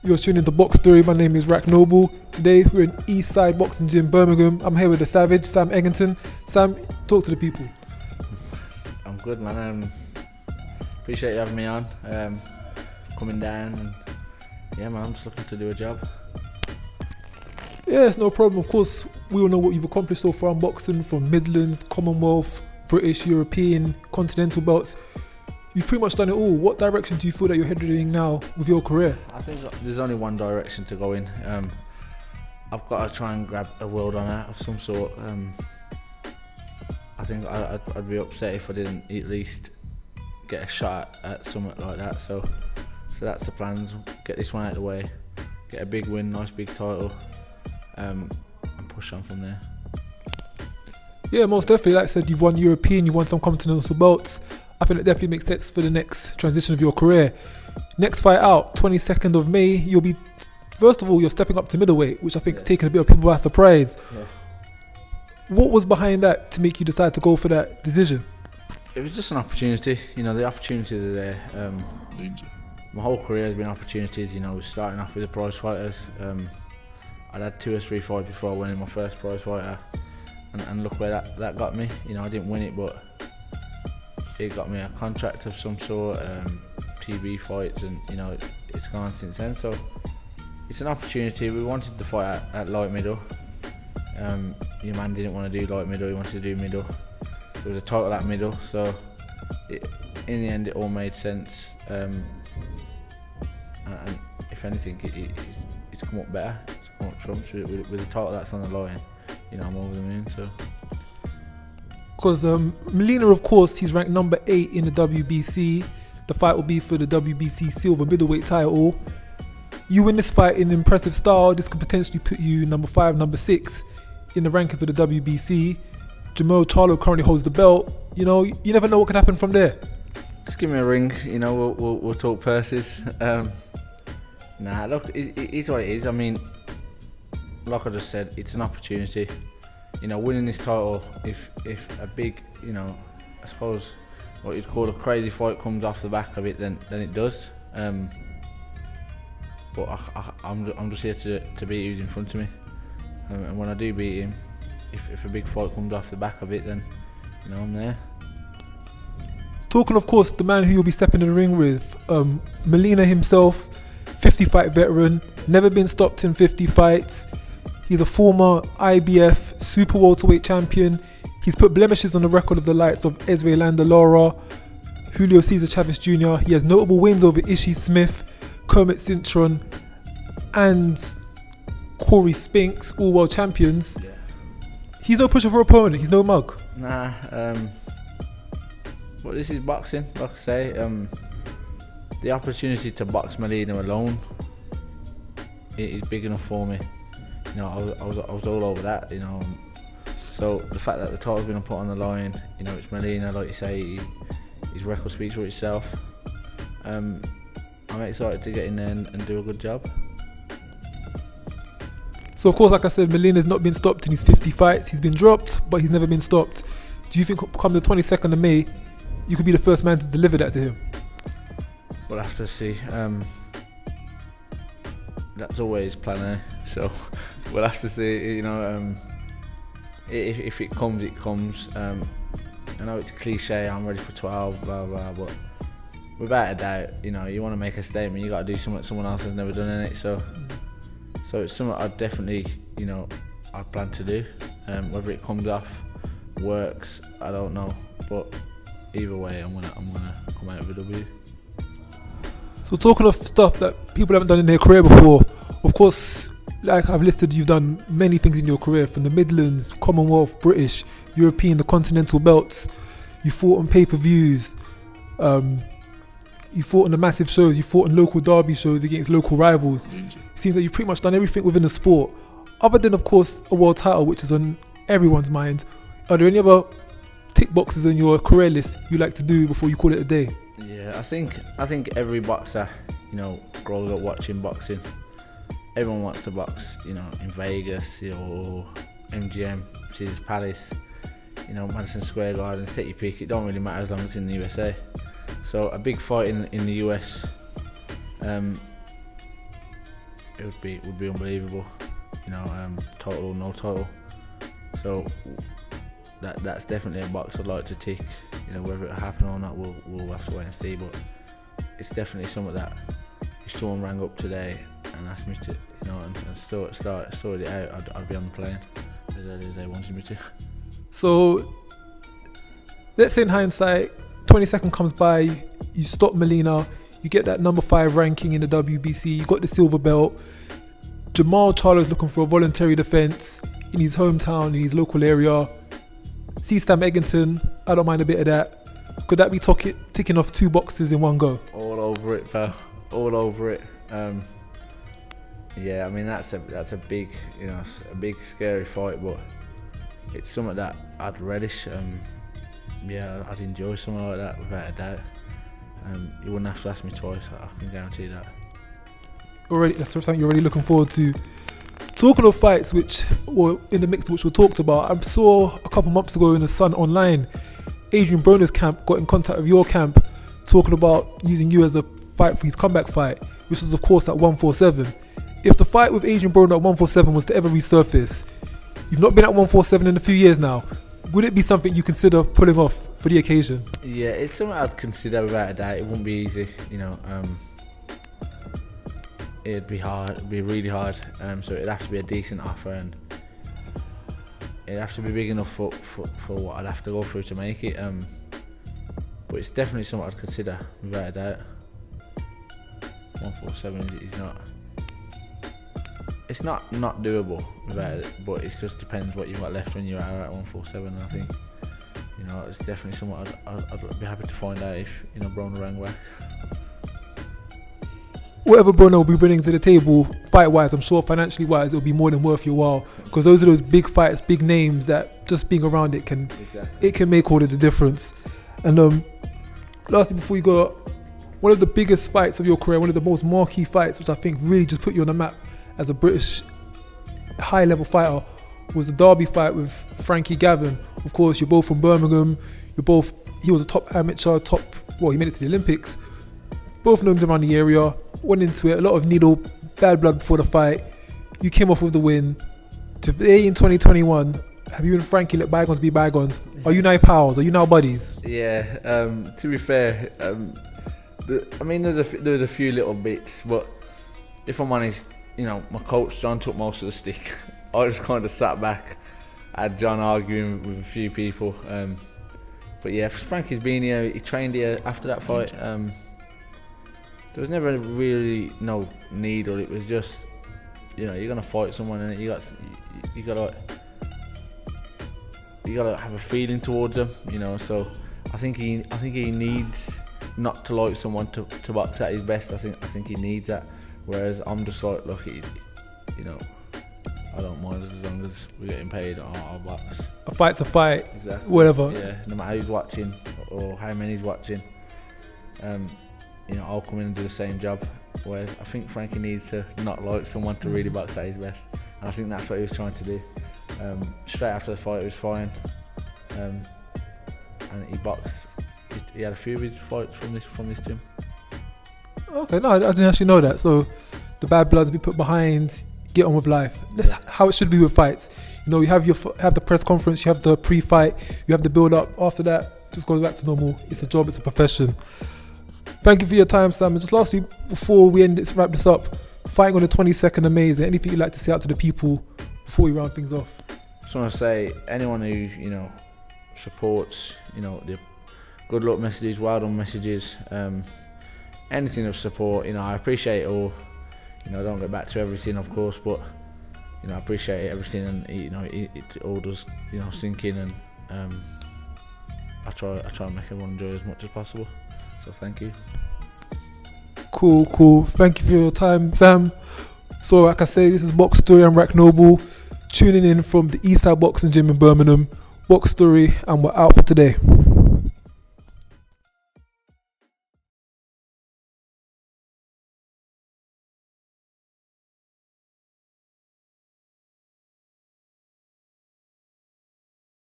You're tuning into Box Story. My name is Rack Noble. Today we're in Eastside Boxing Gym, Birmingham. I'm here with the Savage, Sam Eggington. Sam, talk to the people. I'm good, man. Appreciate you having me on. Coming down, and yeah, man, I'm just looking to do a job. Yeah, it's no problem. Of course, we all know what you've accomplished so far in boxing, from Midlands, Commonwealth, British, European, Continental belts. You've pretty much done it all. What direction do you feel that you're headed in now with your career? I think there's only one direction to go in. I've got to try and grab a world honour of some sort. I think I'd be upset if I didn't at least get a shot at something like that. So that's the plan. Get this one out of the way, get a big win, nice big title, and push on from there. Yeah, most definitely. Like I said, you've won European, you've won some continental belts. I think it definitely makes sense for the next transition of your career. Next fight out, 22nd of May, you'll be, first of all, you're stepping up to middleweight, which I think is taking a bit of people by surprise. Yeah. What was behind that to make you decide to go for that decision? It was just an opportunity. You know, the opportunities are there. My whole career has been opportunities. You know, starting off as a prize fighters. I'd had 2 or 3 fights before I went in my first prize fighter, and look where that got me. You know, I didn't win it, but it got me a contract of some sort, TV fights, and you know, it's gone on since then. So it's an opportunity. We wanted to fight at light middle. Your man didn't want to do light middle, he wanted to do middle. There was a title at middle, so in the end it all made sense. And if anything, it's come up better. It's come up trumps with the title that's on the line. You know, I'm over the moon. So. Because Molina, of course, he's ranked number 8 in the WBC. The fight will be for the WBC Silver Middleweight title. You win this fight in impressive style. This could potentially put you number 5, number 6 in the rankings of the WBC. Jamal Charlo currently holds the belt. You know, you never know what could happen from there. Just give me a ring. You know, we'll talk purses. Nah, look, it's what it is. I mean, like I just said, it's an opportunity. You know, winning this title, if a big, you know, I suppose what you'd call a crazy fight comes off the back of it, then it does. But I'm just here to beat who's in front of me, and when I do beat him, if a big fight comes off the back of it, then you know I'm there. Talking, of course, the man who you'll be stepping in the ring with, Molina himself, 50-fight veteran, never been stopped in 50 fights. He's a former IBF super welterweight champion. He's put blemishes on the record of the likes of Ezra Landa Lara, Julio Cesar Chavez Jr. He has notable wins over Ishii Smith, Kermit Cintron, and Corey Spinks, all world champions. Yeah. He's no pusher for opponent. He's no mug. Nah. But this is boxing. Like I say, the opportunity to box Molina alone, it is big enough for me. You know, I was all over that, you know. So the fact that the title's been put on the line, you know, it's Molina, like you say, his record speaks for itself. I'm excited to get in there and do a good job. So of course, like I said, Molina's not been stopped in his 50 fights. He's been dropped, but he's never been stopped. Do you think come the 22nd of May, you could be the first man to deliver that to him? We'll have to see. That's always plan A, so we'll have to see. You know, if it comes, it comes. I know it's cliche, I'm ready for 12, blah blah, but without a doubt, you know, you want to make a statement, you got to do something that someone else has never done in it. So it's something I definitely, you know, I plan to do. Whether it comes off, works, I don't know, but either way, I'm gonna come out with a W. So talking of stuff that people haven't done in their career before, of course, like I've listed, you've done many things in your career, from the Midlands, Commonwealth, British, European, the Continental belts. You fought on pay-per-views, you fought on the massive shows, you fought on local derby shows against local rivals. It seems like you've pretty much done everything within the sport, other than, of course, a world title, which is on everyone's mind. Are there any other tick boxes on your career list you like to do before you call it a day? Yeah, I think every boxer, you know, grows up watching boxing. Everyone wants to box, you know, in Vegas or MGM, Caesars Palace, you know, Madison Square Garden. Take your pick. It don't really matter as long as it's in the USA. So a big fight in the US, it would be unbelievable. You know, title or no title. So that's definitely a box I'd like to tick. You know, whether it happen or not, we'll have to wait and see. But it's definitely something that if someone rang up today and asked me to, you know, and sort it out, I'd be on the plane as early as they wanted me to. So let's say in hindsight, 22nd comes by, you stop Molina, you get that number 5 ranking in the WBC, you got the silver belt. Jamal Charlo's looking for a voluntary defence in his hometown, in his local area. C-Stam Eggington, I don't mind a bit of that. Could that be ticking off 2 boxes in one go? All over it, pal. All over it. Yeah, I mean that's a big, you know, a big scary fight, but it's something that I'd relish. Yeah, I'd enjoy something like that without a doubt. You wouldn't have to ask me twice. I can guarantee that. Already, that's something you're already looking forward to. Talking of fights which were in the mix, which we talked about, I saw a couple months ago in the Sun Online, Adrian Broner's camp got in contact with your camp, talking about using you as a fight for his comeback fight, which was of course at 147. If the fight with Adrian Broner at 147 was to ever resurface, you've not been at 147 in a few years now, would it be something you consider pulling off for the occasion? Yeah, it's something I'd consider without a doubt. It wouldn't be easy, you know. It'd be hard. It'd be really hard. So it'd have to be a decent offer, and it'd have to be big enough for what I'd have to go through to make it. But it's definitely something I'd consider without a doubt. 147 is not. It's not doable without it, but it just depends what you've got left when you are at 147. And I think, you know, it's definitely something I'd be happy to find out if, you know, Broner rang back. Whatever Broner will be bringing to the table, fight-wise, I'm sure financially wise, it'll be more than worth your while, because those are those big fights, big names that just being around it can make all of the difference. And lastly, before you go, one of the biggest fights of your career, one of the most marquee fights, which I think really just put you on the map as a British high-level fighter, was the Derby fight with Frankie Gavin. Of course, you're both from Birmingham. He was a top amateur, he made it to the Olympics. Both known around the area, went into it, a lot of needle, bad blood before the fight. You came off with the win. Today in 2021, have you and Frankie let bygones be bygones? Are you now pals? Are you now buddies? Yeah, to be fair, I mean, there's a few little bits, but if I'm honest, you know, my coach John took most of the stick. I just kind of sat back, had John arguing with a few people. But yeah, Frankie's been here. He trained here after that fight. There was never really no need, or it was just, you know, you're gonna fight someone and you gotta have a feeling towards them, you know. So I think he needs not to like someone to box at his best. I think he needs that. Whereas I'm just like, look, you know, I don't mind as long as we're getting paid. I'll box. A fight's a fight. Exactly. Whatever. Yeah. No matter who's watching or how many's watching. You know, I'll come in and do the same job. Whereas I think Frankie needs to not like someone to really box at his best, and I think that's what he was trying to do. Straight after the fight, it was fine, and he boxed. He had a few of his fights from this gym. Okay, no, I didn't actually know that. So the bad blood's be put behind. Get on with life. That's how it should be with fights. You know, you have the press conference, you have the pre-fight, you have the build-up. After that, just goes back to normal. It's a job, it's a profession. Thank you for your time, Sam. And just lastly, before we wrap this up, fighting on the 22nd of May, is there anything you'd like to say out to the people before we round things off? Just want to say, anyone who, you know, supports, you know, the good luck messages, well done messages, anything of support, you know, I appreciate it all. You know, I don't get back to everything, of course, but, you know, I appreciate everything, and, you know, it all does, you know, sink in, and I try and make everyone enjoy as much as possible. So thank you. Cool. Thank you for your time, Sam. So like I say, this is Box Story. I'm Rack Noble, tuning in from the Eastside Boxing Gym in Birmingham. Box Story, and we're out for today.